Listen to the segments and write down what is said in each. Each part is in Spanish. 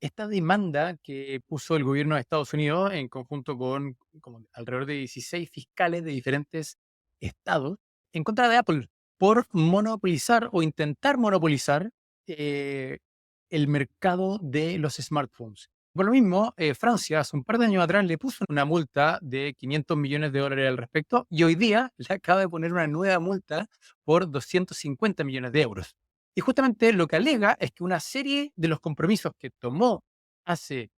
esta demanda que puso el gobierno de Estados Unidos en conjunto con como alrededor de 16 fiscales de diferentes estados en contra de Apple por monopolizar o intentar monopolizar eh, el mercado de los smartphones. Por lo mismo, Francia hace un par de años atrás le puso una multa de 500 millones de dólares al respecto y hoy día le acaba de poner una nueva multa por 250 millones de euros. Y justamente lo que alega es que una serie de los compromisos que tomó hace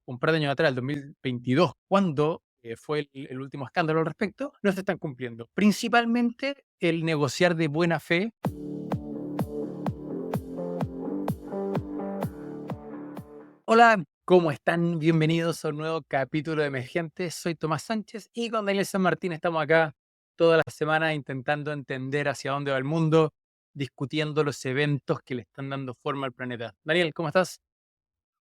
un par de años atrás, el 2022, cuando fue el último escándalo al respecto, no se están cumpliendo. Principalmente el negociar de buena fe. Hola, ¿cómo están? Bienvenidos a un nuevo capítulo de Emergentes. Soy Tomás Sánchez y con Daniel San Martín estamos acá toda la semana intentando entender hacia dónde va el mundo, discutiendo los eventos que le están dando forma al planeta. Daniel, ¿cómo estás?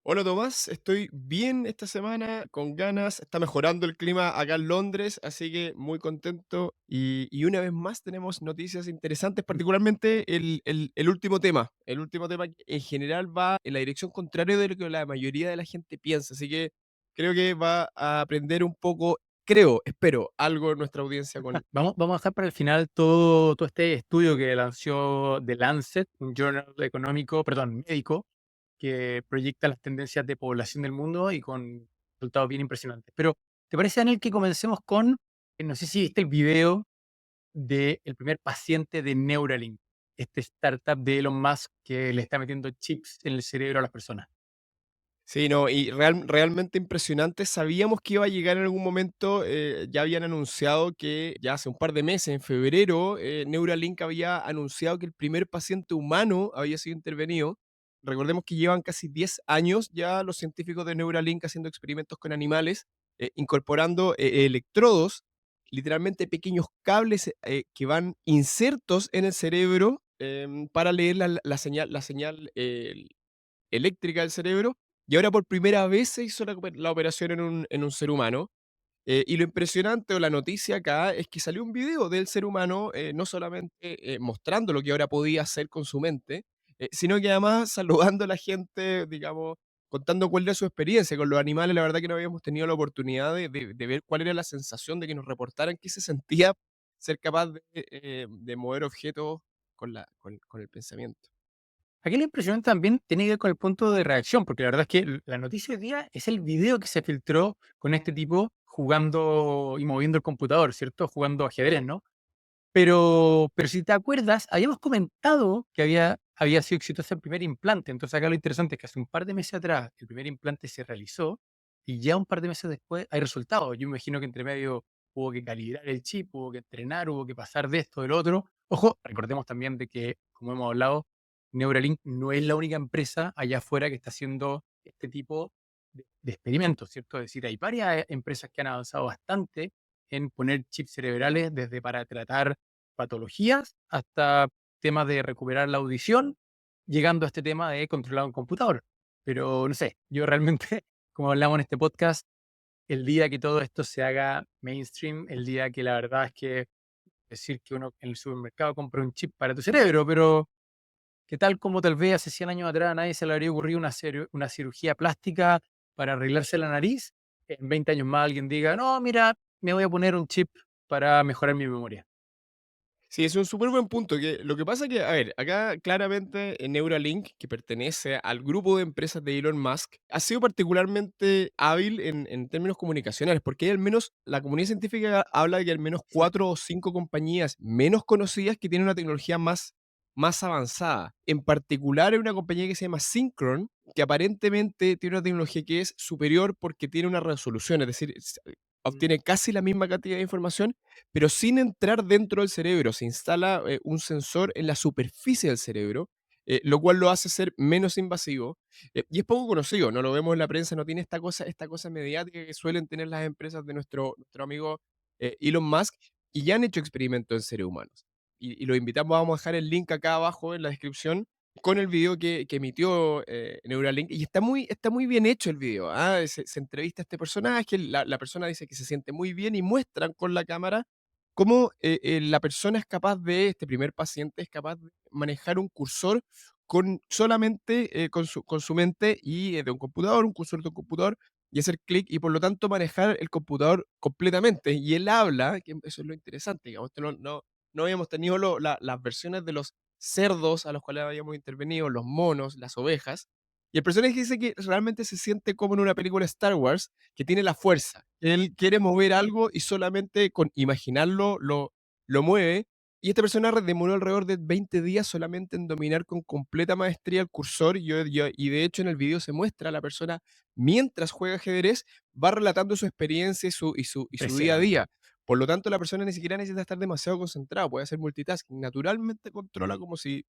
Hola Tomás, estoy bien esta semana, con ganas, está mejorando el clima acá en Londres, así que muy contento y una vez más tenemos noticias interesantes, particularmente el último tema. El último tema que en general va en la dirección contraria de lo que la mayoría de la gente piensa, así que creo que va a aprender un poco, creo, espero, algo nuestra audiencia con... Vamos a dejar para el final todo este estudio que lanzó The Lancet, un journal económico, perdón, médico, que proyecta las tendencias de población del mundo y con resultados bien impresionantes. Pero, ¿te parece, Daniel, que comencemos con, no sé si viste el video del primer paciente de Neuralink, este startup de Elon Musk que le está metiendo chips en el cerebro a las personas? Sí, no, y realmente impresionante. Sabíamos que iba a llegar en algún momento, ya habían anunciado que ya hace un par de meses, en febrero, Neuralink había anunciado que el primer paciente humano había sido intervenido. Recordemos que llevan casi 10 años ya los científicos de Neuralink haciendo experimentos con animales, incorporando electrodos, literalmente pequeños cables que van insertos en el cerebro para leer la señal eléctrica del cerebro, y ahora por primera vez se hizo la operación en un ser humano. Y lo impresionante o la noticia acá es que salió un video del ser humano, no solamente mostrando lo que ahora podía hacer con su mente, sino que además saludando a la gente, digamos, contando cuál era su experiencia con los animales. La verdad que no habíamos tenido la oportunidad de ver cuál era la sensación de que nos reportaran qué se sentía ser capaz de mover objetos con el pensamiento. Aquí la impresión también tiene que ver con el punto de reacción, porque la verdad es que la noticia hoy día es el video que se filtró con este tipo jugando y moviendo el computador, ¿cierto? Jugando ajedrez, ¿no? Pero si te acuerdas, habíamos comentado que había sido exitoso el primer implante. Entonces acá lo interesante es que hace un par de meses atrás el primer implante se realizó y ya un par de meses después hay resultados. Yo me imagino que entre medio hubo que calibrar el chip, hubo que entrenar, hubo que pasar de esto, del otro. Ojo, recordemos también de que, como hemos hablado, Neuralink no es la única empresa allá afuera que está haciendo este tipo de experimentos, ¿cierto? Es decir, hay varias empresas que han avanzado bastante en poner chips cerebrales desde para tratar patologías hasta temas de recuperar la audición, llegando a este tema de controlar un computador. Pero no sé, yo realmente, como hablamos en este podcast, el día que todo esto se haga mainstream, el día que la verdad es que decir que uno en el supermercado compra un chip para tu cerebro, pero que tal como tal vez hace 100 años atrás a nadie se le habría ocurrido una cirugía plástica para arreglarse la nariz, en 20 años más alguien diga, no, mira, me voy a poner un chip para mejorar mi memoria. Sí, es un súper buen punto. Que lo que pasa que, a ver, acá claramente Neuralink, que pertenece al grupo de empresas de Elon Musk, ha sido particularmente hábil en términos comunicacionales, porque hay al menos, la comunidad científica habla de que al menos Sí. 4 o 5 compañías menos conocidas que tienen una tecnología más avanzada. En particular, hay una compañía que se llama Synchron, que aparentemente tiene una tecnología que es superior porque tiene una resolución, es decir, Mm. obtiene casi la misma cantidad de información pero sin entrar dentro del cerebro. Se instala un sensor en la superficie del cerebro, lo cual lo hace ser menos invasivo. Y es poco conocido, no lo vemos en la prensa, no tiene esta cosa mediática que suelen tener las empresas de nuestro amigo Elon Musk, y ya han hecho experimentos en seres humanos. Y los invitamos, vamos a dejar el link acá abajo en la descripción con el video que emitió Neuralink. Y está muy bien hecho el video. ¿Ah? Se entrevista a este personaje, la persona dice que se siente muy bien y muestran con la cámara cómo la persona es capaz de, este primer paciente es capaz de manejar un cursor con solamente con su mente y de un computador, un cursor de un computador, y hacer clic y por lo tanto manejar el computador completamente. Y él habla, que eso es lo interesante, digamos, esto no habíamos tenido las versiones de los cerdos a los cuales habíamos intervenido, los monos, las ovejas. Y el personaje dice que realmente se siente como en una película Star Wars, que tiene la fuerza. Él quiere mover algo y solamente con imaginarlo lo mueve. Y este personaje demoró alrededor de 20 días solamente en dominar con completa maestría el cursor. Y de hecho en el video se muestra a la persona mientras juega ajedrez, va relatando su experiencia y su día a Impresionante. día. Por lo tanto, la persona ni siquiera necesita estar demasiado concentrada, puede hacer multitasking. Naturalmente controla como si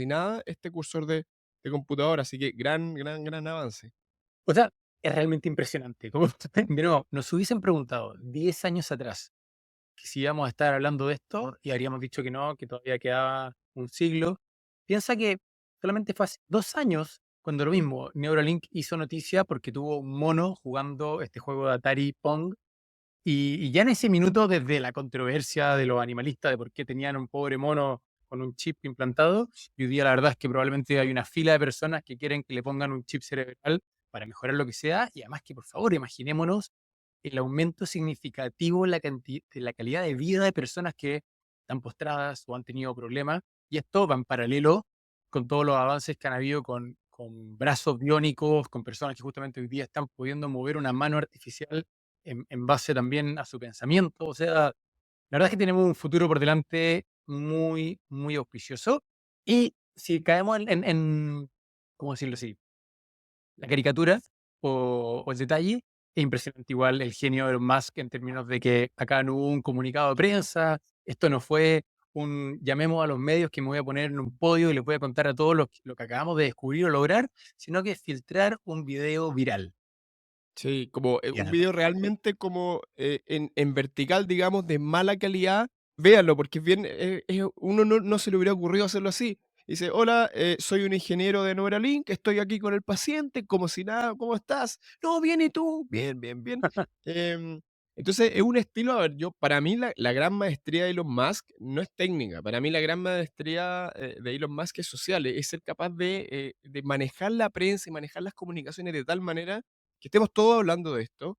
nada este cursor de computadora. Así que gran avance. O sea, es realmente impresionante. Como, de nuevo, nos hubiesen preguntado 10 años atrás que si íbamos a estar hablando de esto y habríamos dicho que no, que todavía quedaba un siglo. Piensa que solamente fue hace 2 años cuando lo mismo, Neuralink hizo noticia porque tuvo un mono jugando este juego de Atari Pong. Y ya en ese minuto, desde la controversia de los animalistas, de por qué tenían un pobre mono con un chip implantado, y hoy día la verdad es que probablemente hay una fila de personas que quieren que le pongan un chip cerebral para mejorar lo que sea, y además que, por favor, imaginémonos el aumento significativo en de la calidad de vida de personas que están postradas o han tenido problemas, y esto va en paralelo con todos los avances que han habido con brazos biónicos, con personas que justamente hoy día están pudiendo mover una mano artificial en base también a su pensamiento. O sea, la verdad es que tenemos un futuro por delante muy, muy auspicioso. Y si caemos ¿cómo decirlo así? La caricatura o el detalle, es impresionante igual el genio de Elon Musk en términos de que acá no hubo un comunicado de prensa, esto no fue llamemos a los medios que me voy a poner en un podio y les voy a contar a todos lo que acabamos de descubrir o lograr, sino que filtrar un video viral. Sí, como, Y un ganar. video realmente como, en vertical, digamos, de mala calidad, véanlo, porque es bien, uno no se le hubiera ocurrido hacerlo así. Dice: "Hola, soy un ingeniero de Neuralink, estoy aquí con el paciente", como si nada, "¿Cómo estás?". "No, bien, ¿y tú?". "Bien, bien, bien". Em, entonces, es un estilo, a ver, yo para mí la gran maestría de Elon Musk no es técnica, para mí la gran maestría, de Elon Musk es social, es ser capaz de manejar la prensa y manejar las comunicaciones de tal manera que estemos todos hablando de esto,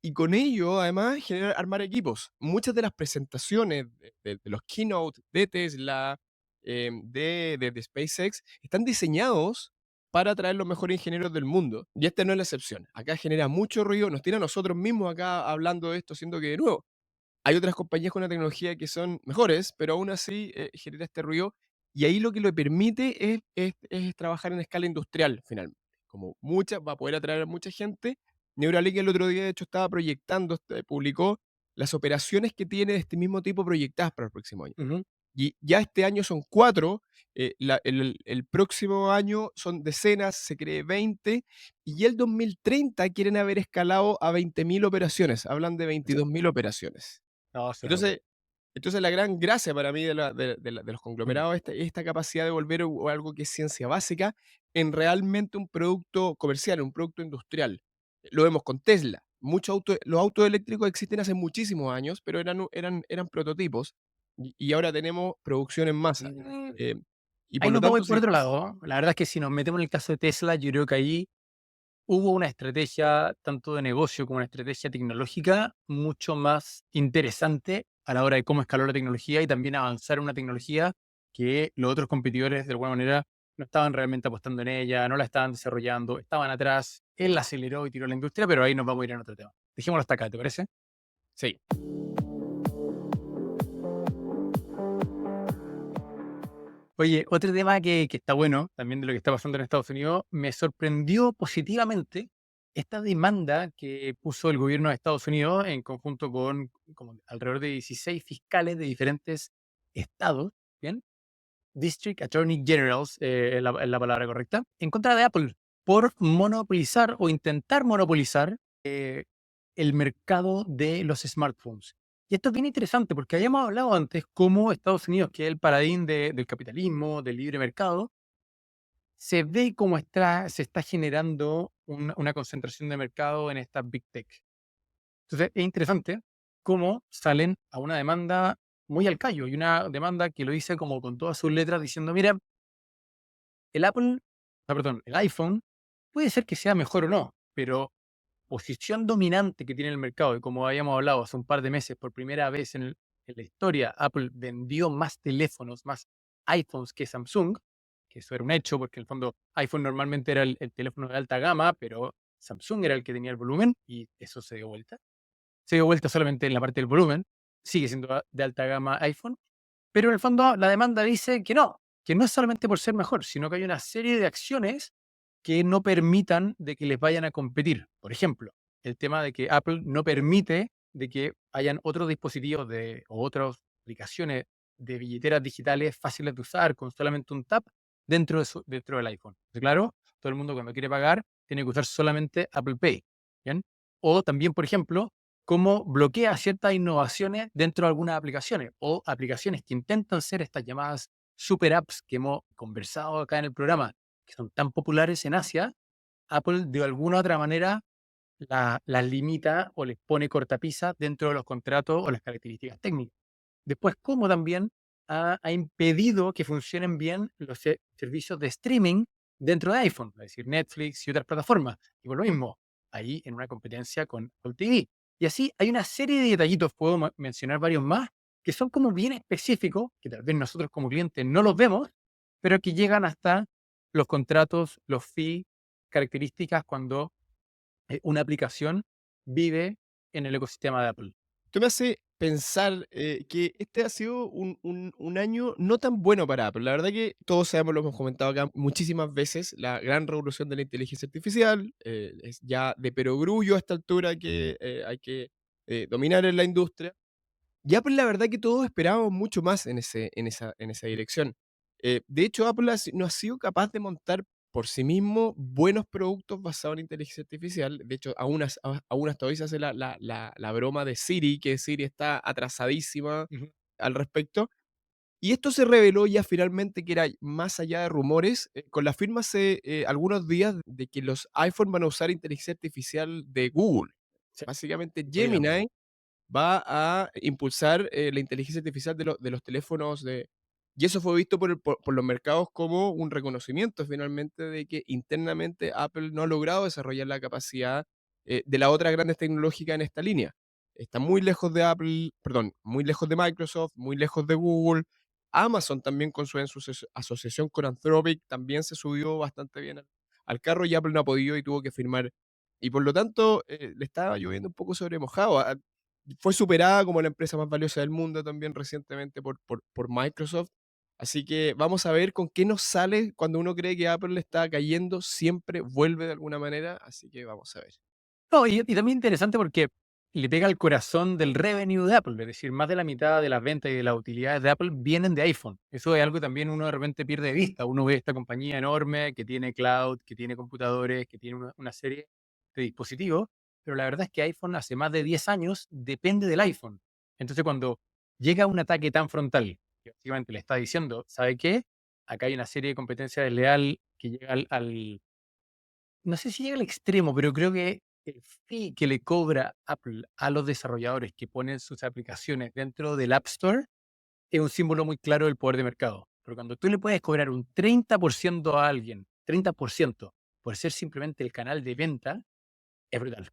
y con ello, además, generar, armar equipos. Muchas de las presentaciones de los keynote de Tesla, de SpaceX, están diseñados para atraer los mejores ingenieros del mundo. Y esta no es la excepción. Acá genera mucho ruido, nos tiene a nosotros mismos acá hablando de esto, siendo que, de nuevo, hay otras compañías con una tecnología que son mejores, pero aún así genera este ruido. Y ahí lo que lo permite es trabajar en escala industrial, finalmente. Como mucha, va a poder atraer a mucha gente. Neuralink el otro día, de hecho, estaba proyectando, publicó las operaciones que tiene de este mismo tipo proyectadas para el próximo año. Ujú. Y ya este año son 4, el próximo año son decenas, se cree 20, y el 2030 quieren haber escalado a 20.000 operaciones, hablan de 22.000 operaciones. No, es una locura. Entonces, la gran gracia para mí de los Mm. conglomerados es esta capacidad de volver algo que es ciencia básica en realmente un producto comercial, un producto industrial. Lo vemos con Tesla. Los autos eléctricos existen hace muchísimos años, pero eran prototipos y ahora tenemos producción en masa. Mm, Eh, y Ahí por lo nos vamos a ir tanto, por sí, otro lado. La verdad es que si nos metemos en el caso de Tesla, yo creo que ahí hubo una estrategia, tanto de negocio como una estrategia tecnológica, mucho más interesante a la hora de cómo escaló la tecnología y también avanzar en una tecnología que los otros competidores, de alguna manera, no estaban realmente apostando en ella, no la estaban desarrollando, estaban atrás. Él la aceleró y tiró la industria, pero ahí nos vamos a ir en otro tema. Dejémoslo hasta acá, ¿te parece? sí. Oye, otro tema que está bueno, también de lo que está pasando en Estados Unidos, me sorprendió positivamente esta demanda que puso el gobierno de Estados Unidos en conjunto con como alrededor de 16 fiscales de diferentes estados, ¿bien? District Attorney Generals, es la palabra correcta, en contra de Apple por monopolizar o intentar monopolizar el mercado de los smartphones. Y esto es bien interesante porque habíamos hablado antes cómo Estados Unidos, que es el paradigma del capitalismo, del libre mercado, se ve cómo se está generando una concentración de mercado en estas big tech. Entonces es interesante cómo salen a una demanda muy al callo y una demanda que lo dice como con todas sus letras diciendo, mira, el iPhone puede ser que sea mejor o no, pero posición dominante que tiene el mercado, y como habíamos hablado hace un par de meses, por primera vez en la historia, Apple vendió más teléfonos, más iPhones que Samsung, que eso era un hecho, porque en el fondo iPhone normalmente era el teléfono de alta gama, pero Samsung era el que tenía el volumen y eso se dio vuelta. Se dio vuelta solamente en la parte del volumen, sigue siendo de alta gama iPhone, pero en el fondo la demanda dice que no es solamente por ser mejor, sino que hay una serie de acciones que no permitan de que les vayan a competir. Por ejemplo, el tema de que Apple no permite de que hayan otros dispositivos o otras aplicaciones de billeteras digitales fáciles de usar con solamente un tap dentro del iPhone. Claro, todo el mundo cuando quiere pagar tiene que usar solamente Apple Pay. ¿Bien? O también, por ejemplo, cómo bloquea ciertas innovaciones dentro de algunas aplicaciones o aplicaciones que intentan ser estas llamadas super apps que hemos conversado acá en el programa, que son tan populares en Asia. Apple de alguna u otra manera las limita o les pone cortapisa dentro de los contratos o las características técnicas. Después, cómo también ha impedido que funcionen bien los servicios de streaming dentro de iPhone, es decir, Netflix y otras plataformas. Y por lo mismo, ahí en una competencia con Apple TV. Y así hay una serie de detallitos, puedo mencionar varios más, que son como bien específicos, que tal vez nosotros como clientes no los vemos, pero que llegan hasta los contratos, los fees, características cuando una aplicación vive en el ecosistema de Apple. Esto me hace pensar que este ha sido un año no tan bueno para Apple. La verdad que todos sabemos, lo hemos comentado acá muchísimas veces, la gran revolución de la inteligencia artificial es ya de perogrullo a esta altura que hay que dominar en la industria. Y Apple, la verdad que todos esperábamos mucho más en esa dirección. De hecho, Apple no ha sido capaz de montar por sí mismo buenos productos basados en inteligencia artificial. De hecho, aún hasta hoy se hace la broma de Siri, que Siri está atrasadísima Ujú. al respecto. Y esto se reveló ya finalmente que era más allá de rumores, con la firma hace algunos días de que los iPhone van a usar inteligencia artificial de Google. Sí, Básicamente estoy de acuerdo. Gemini va a impulsar la inteligencia artificial de los teléfonos y eso fue visto por los mercados como un reconocimiento finalmente de que internamente Apple no ha logrado desarrollar la capacidad de las otras grandes tecnológicas en esta línea. Está muy lejos de Apple, perdón, muy lejos de Microsoft, muy lejos de Google. Amazon también con su asociación con Anthropic también se subió bastante bien al carro y Apple no ha podido y tuvo que firmar. Y por lo tanto, le estaba lloviendo un poco sobre mojado. Fue superada como la empresa más valiosa del mundo también recientemente por Microsoft. Así que vamos a ver con qué nos sale cuando uno cree que Apple le está cayendo, siempre vuelve de alguna manera, así que vamos a ver. No, y también interesante porque le pega al corazón del revenue de Apple, es decir, más de la mitad de las ventas y de las utilidades de Apple vienen de iPhone. Eso es algo que también uno de repente pierde de vista. Uno ve esta compañía enorme que tiene cloud, que tiene computadores, que tiene una serie de dispositivos, pero la verdad es que iPhone hace más de 10 años depende del iPhone. Entonces, cuando llega un ataque tan frontal, que básicamente le está diciendo, ¿sabe qué? Acá hay una serie de competencia desleal que llega no sé si llega al extremo, pero creo que el fee que le cobra Apple a los desarrolladores que ponen sus aplicaciones dentro del App Store es un símbolo muy claro del poder de mercado. Pero cuando tú le puedes cobrar un 30% a alguien, 30% por ser simplemente el canal de venta, es brutal.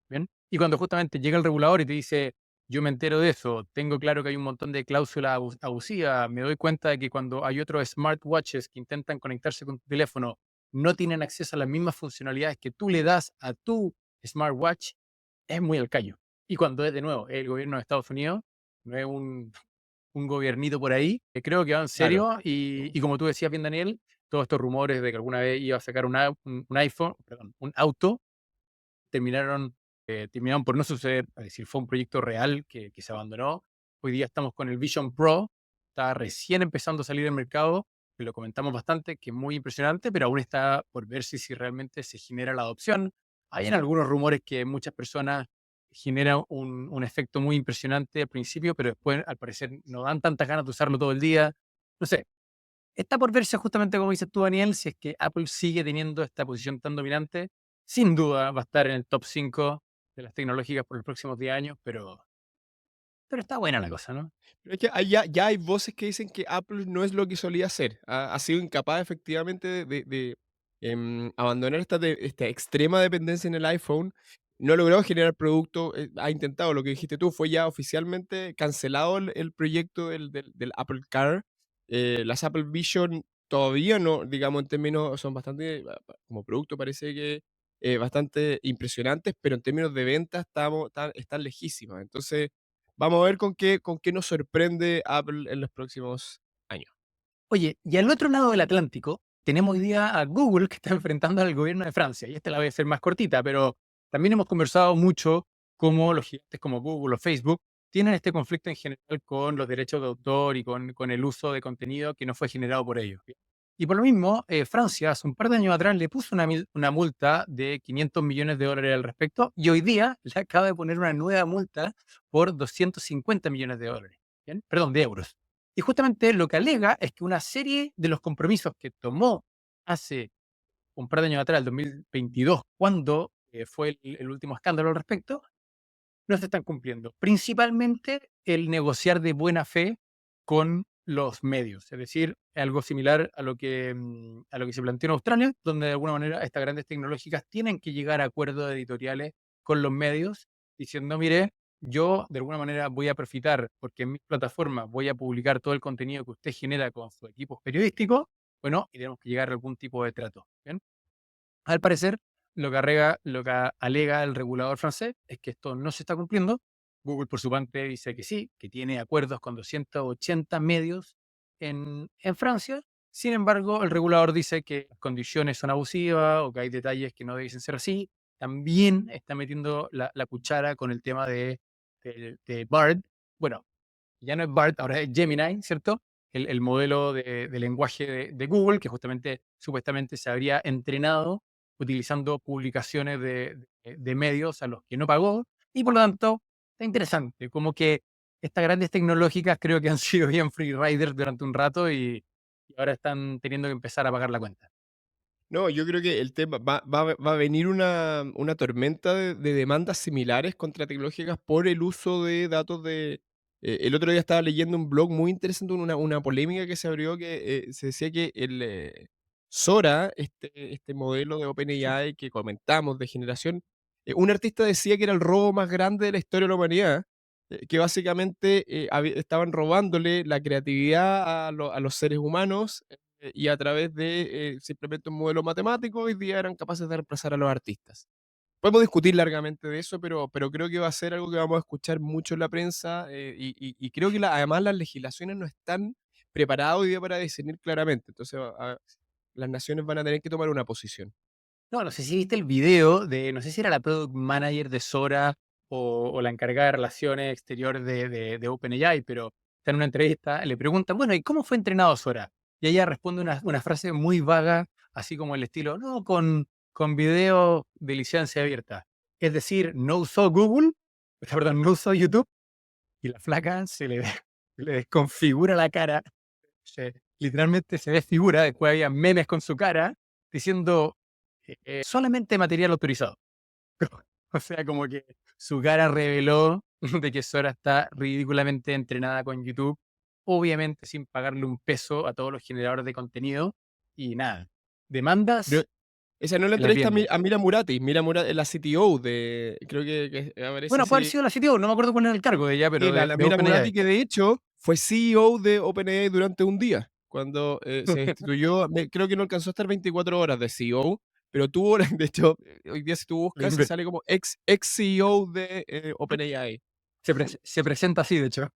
¿Bien? Y cuando justamente llega el regulador y te dice, yo me entero de eso, tengo claro que hay un montón de cláusulas abusivas, me doy cuenta de que cuando hay otros smartwatches que intentan conectarse con tu teléfono, no tienen acceso a las mismas funcionalidades que tú le das a tu smartwatch, es muy al callo. Y cuando es de nuevo el gobierno de Estados Unidos, no es un gobiernito por ahí, que creo que va en Claro. serio y como tú decías bien, Daniel, todos estos rumores de que alguna vez iba a sacar un iPhone, perdón, un auto, terminaron, terminaron por no suceder. Es decir, fue un proyecto real que se abandonó. Hoy día estamos con el Vision Pro, está recién empezando a salir al mercado, que lo comentamos bastante, que es muy impresionante, pero aún está por ver si realmente se genera la adopción. Hay en algunos rumores que muchas personas generan un efecto muy impresionante al principio, pero después al parecer no dan tantas ganas de usarlo todo el día. No sé, está por verse justamente como dices tú, Daniel, si es que Apple sigue teniendo esta posición tan dominante. Sin duda va a estar en el top 5 de las tecnológicas por los próximos 10 años, pero pero está buena la cosa, ¿no? Pero es que ya hay voces que dicen que Apple no es lo que solía ser. Ha sido incapaz efectivamente de abandonar esta extrema dependencia en el iPhone. No ha logrado generar producto, ha intentado, lo que dijiste tú, fue ya oficialmente cancelado el proyecto del Apple Car. Las Apple Vision todavía no, digamos, en términos, son bastante, como producto parece que bastante impresionantes, pero en términos de ventas están lejísimas. Entonces, vamos a ver con qué nos sorprende Apple en los próximos años. Oye, y al otro lado del Atlántico tenemos hoy día a Google que está enfrentando al gobierno de Francia. Y esta la voy a hacer más cortita, pero también hemos conversado mucho cómo los gigantes como Google o Facebook tienen este conflicto en general con los derechos de autor y con el uso de contenido que no fue generado por ellos. Y por lo mismo, Francia hace un par de años atrás le puso una multa de 500 millones de dólares al respecto y hoy día le acaba de poner una nueva multa por 250 millones de dólares. ¿Bien? Perdón, de euros. Y justamente lo que alega es que una serie de los compromisos que tomó hace un par de años atrás, el 2022, cuando fue el último escándalo al respecto, no se están cumpliendo. Principalmente el negociar de buena fe con los medios, es decir, algo similar a lo que se planteó en Australia, donde de alguna manera estas grandes tecnológicas tienen que llegar a acuerdos editoriales con los medios, diciendo, mire, yo de alguna manera voy a profitar porque en mi plataforma voy a publicar todo el contenido que usted genera con su equipo periodístico, bueno, y tenemos que llegar a algún tipo de trato. ¿Bien? Al parecer, lo que alega el regulador francés es que esto no se está cumpliendo. Google, por su parte, dice que sí, que tiene acuerdos con 280 medios en Francia. Sin embargo, el regulador dice que las condiciones son abusivas o que hay detalles que no deben ser así. También está metiendo la cuchara con el tema de Bard. Bueno, ya no es BART, ahora es Gemini, ¿cierto? El modelo de lenguaje de Google, que justamente supuestamente se habría entrenado utilizando publicaciones de medios a los que no pagó, y por lo tanto, está interesante, como que estas grandes tecnológicas creo que han sido bien free riders durante un rato y ahora están teniendo que empezar a pagar la cuenta. No, yo creo que el tema va a venir una tormenta de demandas similares contra tecnológicas por el uso de datos el otro día estaba leyendo un blog muy interesante, una polémica que se abrió que se decía que Sora, este modelo de Sí. OpenAI que comentamos de generación, un artista decía que era el robo más grande de la historia de la humanidad, que básicamente estaban robándole la creatividad a los seres humanos y a través de simplemente un modelo matemático, hoy día eran capaces de reemplazar a los artistas. Podemos discutir largamente de eso, pero creo que va a ser algo que vamos a escuchar mucho en la prensa y creo que además las legislaciones no están preparadas hoy día para definir claramente. Entonces, las naciones van a tener que tomar una posición. No, no sé si viste el video de, no sé si era la product manager de Sora o la encargada de relaciones exteriores de OpenAI, pero está en una entrevista, le preguntan, bueno, ¿y cómo fue entrenado Sora? Y ella responde una frase muy vaga, así como el estilo, no, con video de licencia abierta. Es decir, no usó Google, perdón, no usó YouTube, y la flaca se le desconfigura la cara, literalmente se desfigura, después había memes con su cara, diciendo solamente material autorizado. O sea, como que su cara reveló de que Sora está ridículamente entrenada con YouTube, obviamente sin pagarle un peso a todos los generadores de contenido y nada. Pero Demandas esa no es la se les entrevista vienen. A Mira Murati. Mira Murati, la CTO creo que aparece Bueno, puede haber así. sido la CTO, no me acuerdo cuál era el cargo de ella, pero La de Mira Murati, OpenAI. que de hecho fue CEO de OpenAI durante un día, cuando se destituyó, creo que no alcanzó a estar 24 horas de CEO, pero tuvo, de hecho, hoy día si tú Le buscas, inve- sale como ex CEO de OpenAI, se presenta así, de hecho.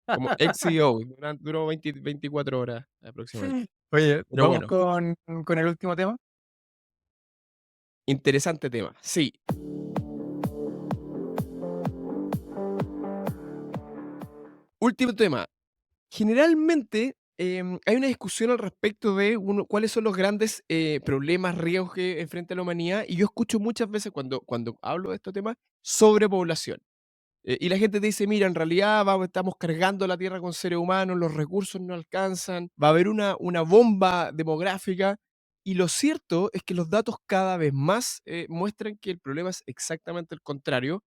como ex CEO, duró 24 horas aproximadamente. Oye, Pero vamos bueno, con el último tema. interesante tema. Sí, último tema. Generalmente, hay una discusión al respecto de cuáles son los grandes problemas, riesgos que enfrenta la humanidad, y yo escucho muchas veces cuando hablo de estos temas, sobrepoblación. Y la gente te dice, mira, en realidad estamos cargando la Tierra con seres humanos, los recursos no alcanzan, va a haber una bomba demográfica, y lo cierto es que los datos cada vez más muestran que el problema es exactamente el contrario.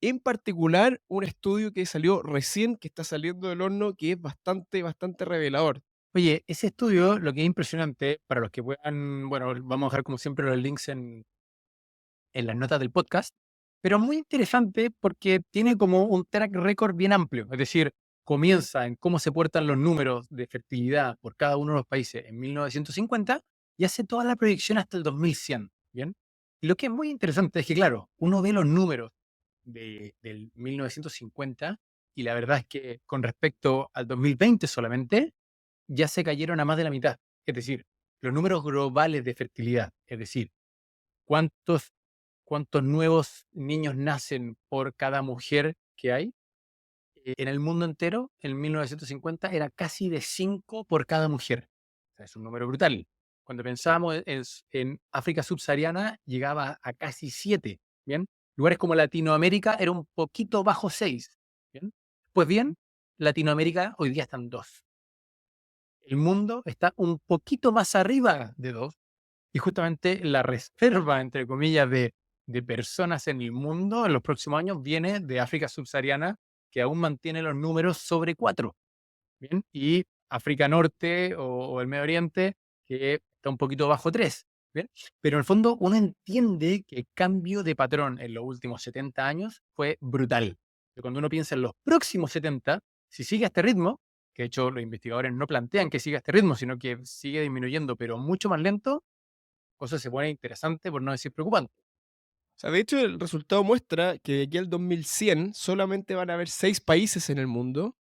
en particular un estudio que salió recién, que está saliendo del horno, que es bastante, bastante revelador. Oye, ese estudio, lo que es impresionante, para los que puedan, bueno, vamos a dejar como siempre los links en las notas del podcast, pero muy interesante porque tiene como un track record bien amplio, es decir, comienza en cómo se portan los números de fertilidad por cada uno de los países en 1950 y hace toda la proyección hasta el 2100, ¿bien? Y lo que es muy interesante es que, claro, uno ve los números del 1950 y la verdad es que con respecto al 2020 solamente, ya se cayeron a más de la mitad. Es decir, los números globales de fertilidad, es decir, cuántos cuántos nuevos niños nacen por cada mujer que hay. En el mundo entero, en 1950, era casi de 5 por cada mujer. O sea, es un número brutal. Cuando Sí. pensábamos en África subsahariana, llegaba a casi 7. ¿Bien? Lugares como Latinoamérica era un poquito bajo 6. ¿Bien? Pues bien, Latinoamérica hoy día están 2. El mundo está un poquito más arriba de 2. Y justamente la reserva, entre comillas, de personas en el mundo en los próximos años viene de África subsahariana, que aún mantiene los números sobre 4. ¿Bien? Y África Norte o el Medio Oriente, que está un poquito bajo 3. ¿Bien? Pero en el fondo uno entiende que el cambio de patrón en los últimos 70 años fue brutal. Que cuando uno piensa en los próximos 70, si sigue a este ritmo, que de hecho los investigadores no plantean que siga a este ritmo, sino que sigue disminuyendo, pero mucho más lento, cosa se pone interesante, por no decir preocupante. O sea, de hecho, el resultado muestra que de aquí al 2100 solamente van a haber 6 países en el mundo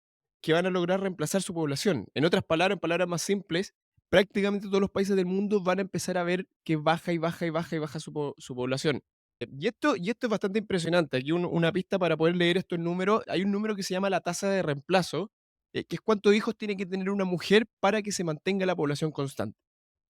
que van a lograr reemplazar su población. En palabras más simples, prácticamente todos los países del mundo van a empezar a ver que baja y baja y baja y baja su población. Y esto es bastante impresionante. Aquí una pista para poder leer estos números. Hay un número que se llama la tasa de reemplazo, que es cuántos hijos tiene que tener una mujer para que se mantenga la población constante,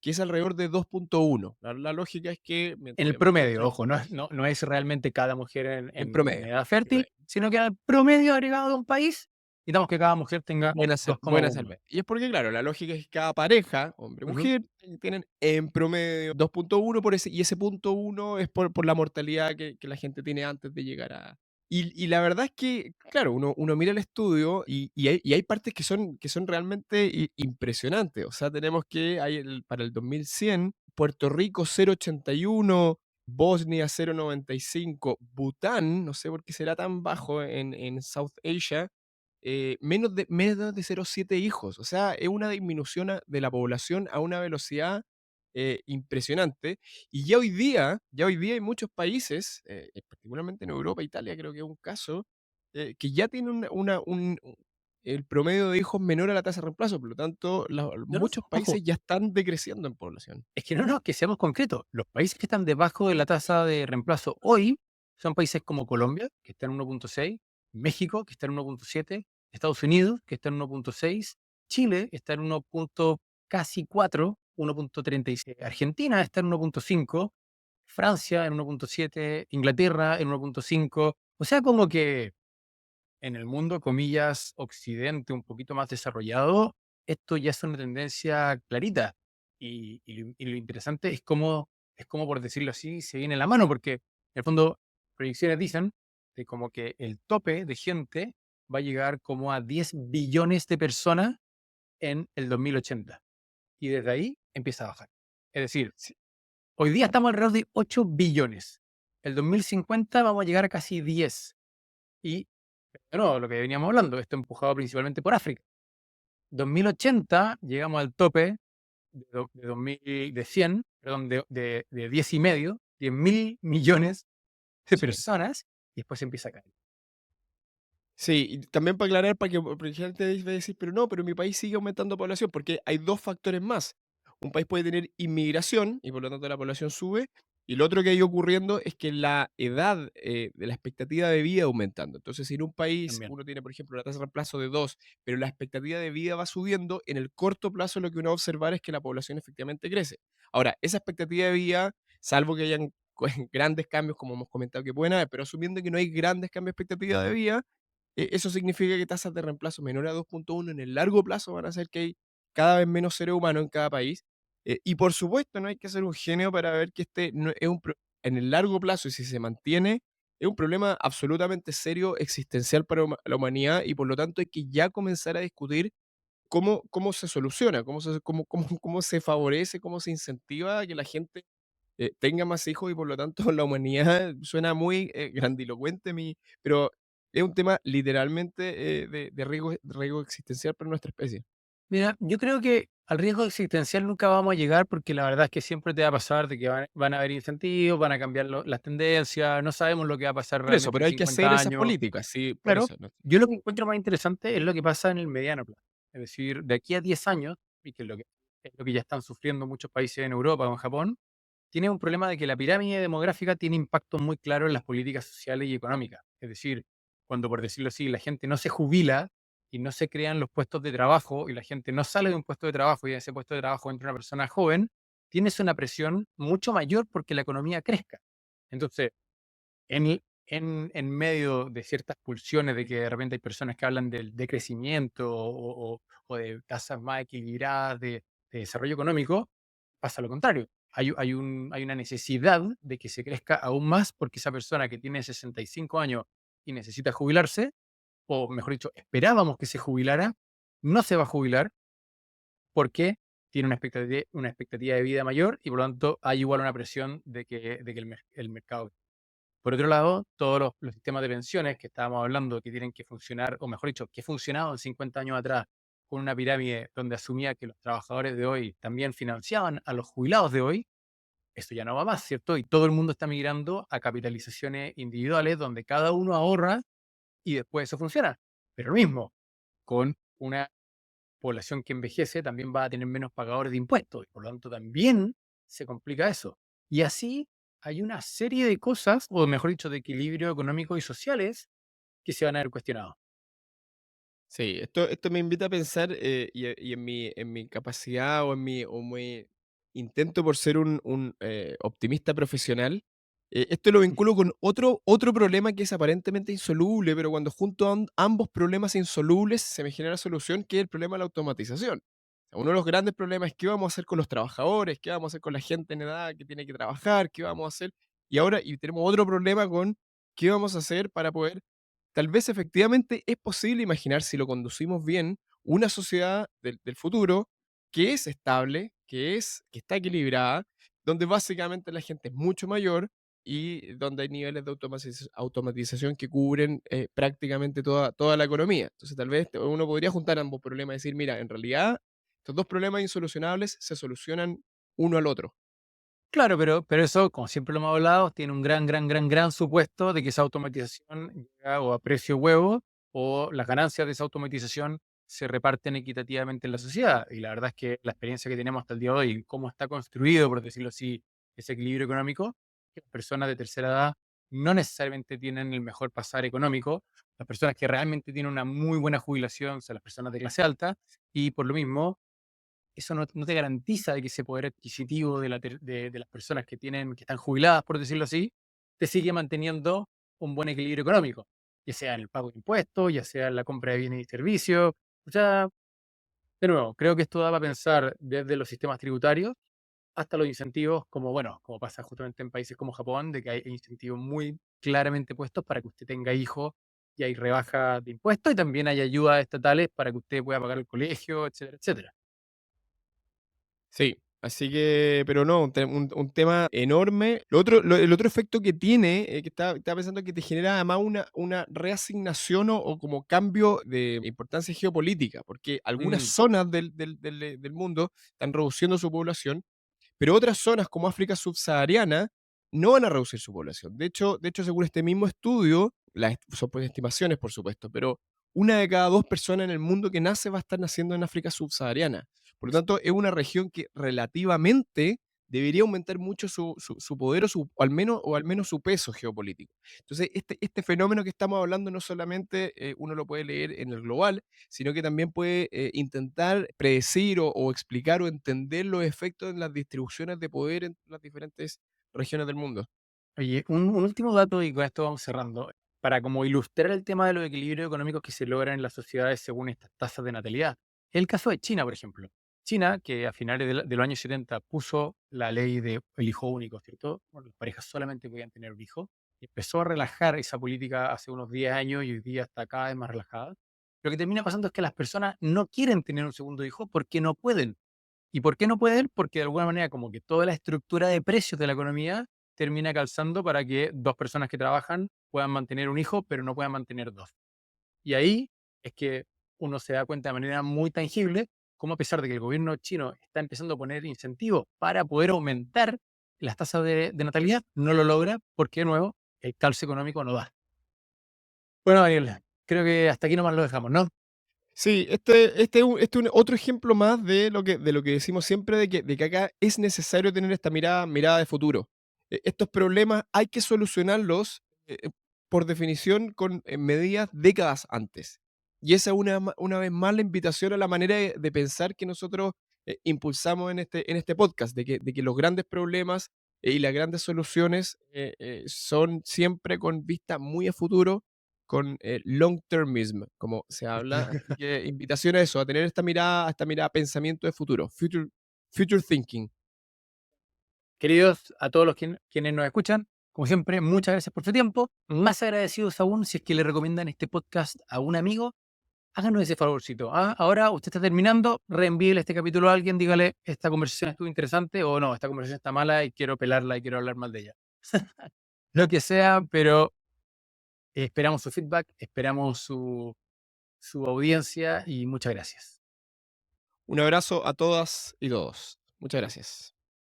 que es alrededor de 2,1. La lógica es que En el mientras promedio, ojo, no es realmente cada mujer en en promedio. edad fértil, sino que en el promedio agregado de un país, necesitamos que cada mujer tenga Buena 2,1. salve. Y es porque, claro, la lógica es que cada pareja, Ujú. hombre-mujer, tienen en promedio 2,1 y ese punto uno es por la mortalidad que la gente tiene antes de llegar a... Y la verdad es que, claro, uno mira el estudio y hay partes que son realmente impresionantes. O sea, tenemos que para el 2100 Puerto Rico 0,81, Bosnia 0,95, Bután, no sé por qué será tan bajo en South Asia, menos de 0,7 hijos. O sea, es una disminución de la población a una velocidad impresionante. Y ya hoy día hay muchos países, particularmente en Europa, Italia creo que es un caso, que ya tienen el promedio de hijos menor a la tasa de reemplazo. Por lo tanto, No, no, muchos ojo, países ya están decreciendo en población. es que no, que seamos concretos. Los países que están debajo de la tasa de reemplazo hoy son países como Colombia, que está en 1,6, México, que está en 1,7, Estados Unidos, que está en 1,6, Chile está en 1, casi 4, 1,36, Argentina está en 1,5, Francia en 1,7, Inglaterra en 1,5. O sea, como que en el mundo, comillas, occidente un poquito más desarrollado, esto ya es una tendencia clarita. Y lo interesante es cómo, por decirlo así, se viene la mano, porque en el fondo, proyecciones dicen que como que el tope de gente va a llegar como a 10 billones de personas en el 2080. Y desde ahí empieza a bajar. Es decir, Sí, hoy día estamos alrededor de 8 billones. El 2050 vamos a llegar a casi 10. Y, no, lo que veníamos hablando, esto empujado principalmente por África. 2080 llegamos al tope de 2000, de 100, perdón, de 10 y medio, 10.000 millones de sí. personas, y después empieza a caer. Sí, y también para aclarar, porque gente va a decir, pero no, pero mi país sigue aumentando población, porque hay dos factores más. Un país puede tener inmigración y por lo tanto la población sube, y lo otro que ha ido ocurriendo es que la edad de la expectativa de vida aumentando. Entonces, si en un país También. uno tiene, por ejemplo, la tasa de reemplazo de 2, pero la expectativa de vida va subiendo, en el corto plazo lo que uno va a observar es que la población efectivamente crece. Ahora, esa expectativa de vida, salvo que hayan grandes cambios, como hemos comentado que pueden haber, pero asumiendo que no hay grandes cambios de expectativa de vida, eso significa que tasas de reemplazo menores a 2,1 en el largo plazo van a hacer que hay cada vez menos seres humanos en cada país. Y por supuesto, no hay que ser un genio para ver que este no, es en el largo plazo, y si se mantiene, es un problema absolutamente serio, existencial para la humanidad y por lo tanto hay que ya comenzar a discutir cómo se soluciona, cómo se favorece, cómo se incentiva a que la gente tenga más hijos y por lo tanto la humanidad suena muy grandilocuente, pero es un tema literalmente de riesgo existencial para nuestra especie. Mira, yo creo que al riesgo existencial nunca vamos a llegar porque la verdad es que siempre te va a pasar de que van a haber incentivos, van a cambiar las tendencias, no sabemos lo que va a pasar Por eso, realmente en pero hay que hacer 50 esas años. políticas, sí, por Claro, eso. ¿No? yo lo que encuentro más interesante es lo que pasa en el mediano plazo. Es decir, de aquí a 10 años, y que es lo que ya están sufriendo muchos países en Europa o en Japón, tiene un problema de que la pirámide demográfica tiene impacto muy claro en las políticas sociales y económicas. Es decir, cuando, por decirlo así, la gente no se jubila y no se crean los puestos de trabajo y la gente no sale de un puesto de trabajo y en ese puesto de trabajo entra una persona joven, tienes una presión mucho mayor porque la economía crezca. Entonces, en medio de ciertas pulsiones de que de repente hay personas que hablan del decrecimiento o de tasas más equilibradas de desarrollo económico, pasa lo contrario. Hay una necesidad de que se crezca aún más porque esa persona que tiene 65 años y necesita jubilarse, o mejor dicho, esperábamos que se jubilara, no se va a jubilar porque tiene una expectativa de vida mayor y por lo tanto hay igual una presión de que el mercado. Por otro lado, todos los sistemas de pensiones que estábamos hablando que tienen que funcionar, o mejor dicho, que funcionaban 50 años atrás con una pirámide donde asumía que los trabajadores de hoy también financiaban a los jubilados de hoy, esto ya no va más, ¿cierto? Y todo el mundo está migrando a capitalizaciones individuales donde cada uno ahorra y después eso funciona. Pero lo mismo, con una población que envejece también va a tener menos pagadores de impuestos y por lo tanto también se complica eso. Y así hay una serie de cosas, o mejor dicho, de equilibrio económico y sociales que se van a ver cuestionados. Sí, esto me invita a pensar y en mi capacidad o mi intento por ser un optimista profesional. Esto lo vinculo con otro problema que es aparentemente insoluble, pero cuando junto ambos problemas insolubles se me genera solución, que es el problema de la automatización. Uno de los grandes problemas es qué vamos a hacer con los trabajadores, qué vamos a hacer con la gente en edad que tiene que trabajar, qué vamos a hacer. Y tenemos otro problema con qué vamos a hacer para poder. Tal vez efectivamente es posible imaginar, si lo conducimos bien, una sociedad del futuro que es estable, que está equilibrada, donde básicamente la gente es mucho mayor y donde hay niveles de automatización que cubren prácticamente toda la economía. Entonces tal vez uno podría juntar ambos problemas y decir, mira, en realidad estos dos problemas insolucionables se solucionan uno al otro. Claro, pero eso, como siempre lo hemos hablado, tiene un gran supuesto de que esa automatización llega o a precio huevo o las ganancias de esa automatización se reparten equitativamente en la sociedad. Y la verdad es que la experiencia que tenemos hasta el día de hoy, cómo está construido, por decirlo así, ese equilibrio económico, que las personas de tercera edad no necesariamente tienen el mejor pasar económico. Las personas que realmente tienen una muy buena jubilación son las personas de clase alta y por lo mismo eso no te garantiza de que ese poder adquisitivo de las personas que están jubiladas, por decirlo así, te sigue manteniendo un buen equilibrio económico, ya sea en el pago de impuestos, ya sea en la compra de bienes y servicios. O sea, de nuevo, creo que esto da para pensar desde los sistemas tributarios hasta los incentivos, como bueno, como pasa justamente en países como Japón, de que hay incentivos muy claramente puestos para que usted tenga hijos y hay rebajas de impuestos y también hay ayudas estatales para que usted pueda pagar el colegio, etcétera, etcétera. Sí, así que, pero no, un tema enorme. El otro efecto que tiene, que estaba pensando que te genera además una reasignación o como cambio de importancia geopolítica, porque algunas Mm. zonas del mundo están reduciendo su población, pero otras zonas como África subsahariana no van a reducir su población. De hecho, según este mismo estudio, son pues estimaciones, por supuesto, pero una de cada dos personas en el mundo que nace va a estar naciendo en África subsahariana. Por lo tanto, es una región que relativamente debería aumentar mucho su poder o al menos su peso geopolítico. Entonces, este fenómeno que estamos hablando no solamente uno lo puede leer en el global, sino que también puede intentar predecir o explicar o entender los efectos en las distribuciones de poder en las diferentes regiones del mundo. Oye, un último dato y con esto vamos cerrando. Para como ilustrar el tema de los equilibrios económicos que se logran en las sociedades según estas tasas de natalidad. El caso de China, por ejemplo. China, que a finales de los años 70 puso la ley de el hijo único, ¿cierto? Bueno, las parejas solamente podían tener un hijo. empezó a relajar esa política hace unos 10 años y hoy día está cada vez más relajada, lo que termina pasando es que las personas no quieren tener un segundo hijo porque no pueden. ¿Y por qué no pueden? Porque de alguna manera como que toda la estructura de precios de la economía termina calzando para que dos personas que trabajan puedan mantener un hijo, pero no puedan mantener dos. Y ahí es que uno se da cuenta de manera muy tangible cómo a pesar de que el gobierno chino está empezando a poner incentivos para poder aumentar las tasas de natalidad, no lo logra porque, de nuevo, el calce económico no da. Bueno, Daniel, creo que hasta aquí nomás lo dejamos, ¿no? Sí, este es un otro ejemplo más de lo que decimos siempre, de que acá es necesario tener esta mirada de futuro. Estos problemas hay que solucionarlos, por definición, con medidas décadas antes. Y esa es una vez más la invitación a la manera de pensar que nosotros impulsamos en este podcast, de que los grandes problemas y las grandes soluciones son siempre con vista muy a futuro, con long termism, como se habla. Así que invitación a eso, a esta mirada, pensamiento de futuro, future thinking. Queridos, a todos los quienes nos escuchan, como siempre, muchas gracias por su tiempo. Más agradecidos aún si es que le recomiendan este podcast a un amigo. Háganos ese favorcito. ¿Ah? Ahora usted está terminando, reenvíele este capítulo a alguien, dígale, esta conversación estuvo interesante o no, esta conversación está mala y quiero pelarla y quiero hablar mal de ella. Lo que sea, pero esperamos su feedback, esperamos su audiencia y muchas gracias. Un abrazo a todas y todos. Muchas gracias.